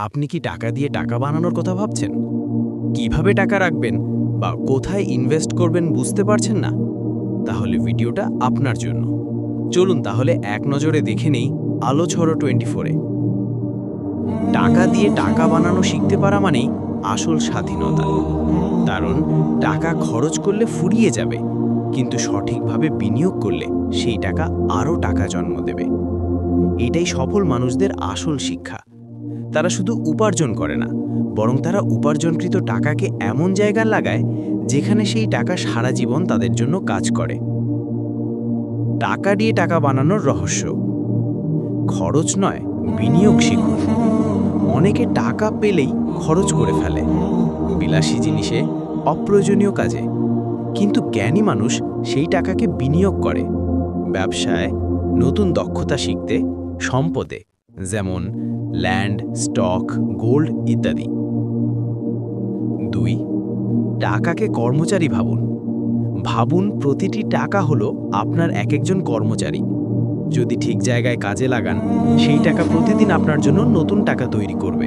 আপনি কি টাকা দিয়ে টাকা বানানোর কথা ভাবছেন? কিভাবে টাকা রাখবেন বা কোথায় ইনভেস্ট করবেন বুঝতে পারছেন না? তাহলে ভিডিওটা আপনার জন্য। চলুন তাহলে এক নজরে দেখে নেই আলো ছড়ো 24-এ। টাকা দিয়ে টাকা বানানো শিখতে পারা মানেই আসল স্বাধীনতা। কারণ টাকা খরচ করলে ফুরিয়ে যাবে, কিন্তু সঠিকভাবে বিনিয়োগ করলে সেই টাকা আরও টাকা জন্ম দেবে। এটাই সফল মানুষদের আসল শিক্ষা। তারা শুধু উপার্জন করে না, বরং তারা উপার্জনকৃত টাকাকে এমন জায়গায় লাগায় যেখানে সেই টাকা সারা জীবন তাদের জন্য কাজ করে। টাকা দিয়ে টাকা বানানোর রহস্য: খরচ নয়, বিনিয়োগ শিখুন। অনেকে টাকা পেলেই খরচ করে ফেলে, বিলাসী জিনিসে, অপ্রয়োজনীয় কাজে। কিন্তু জ্ঞানী মানুষ সেই টাকাকে বিনিয়োগ করে ব্যবসায়, নতুন দক্ষতা শিখতে, সম্পদে, যেমন ল্যান্ড, স্টক, গোল্ড ইত্যাদি। 2. টাকাকে কর্মচারী ভাবুন। ভাবুন প্রতিটি টাকা হলো আপনার একজন কর্মচারী। যদি ঠিক জায়গায় কাজে লাগান, সেই টাকা প্রতিদিন আপনার জন্য নতুন টাকা তৈরি করবে।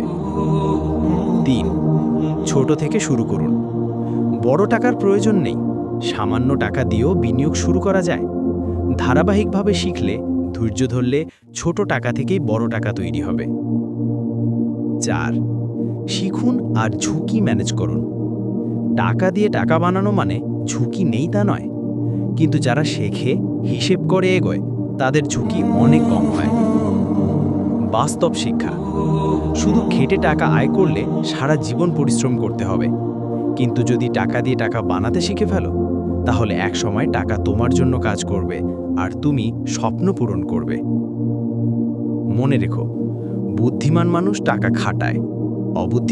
3. ছোট থেকে শুরু করুন। বড় টাকার প্রয়োজন নেই, সামান্য টাকা দিয়েও বিনিয়োগ শুরু করা যায়। ধারাবাহিকভাবে শিখলে, ধৈর্য ধরলে ছোট টাকা থেকেই বড় টাকা তৈরি হবে। 4. শিখুন আর ঝুঁকি ম্যানেজ করুন। টাকা দিয়ে টাকা বানানো মানে ঝুঁকি নেই তা নয়, কিন্তু যারা শেখে, হিসেব করে এগোয়, তাদের ঝুঁকি অনেক কম হয়। বাস্তব শিক্ষা: শুধু খেটে টাকা আয় করলে সারা জীবন পরিশ্রম করতে হবে, কিন্তু যদি টাকা দিয়ে টাকা বানাতে শিখে ফেলো, তাহলে এক সময় টাকা তোমার জন্য কাজ করবে আর তুমি স্বপ্ন পূরণ করবে। মনে রেখো, বুদ্ধিমান মানুষ টাকা খাটায়, অবুদ্ধিমান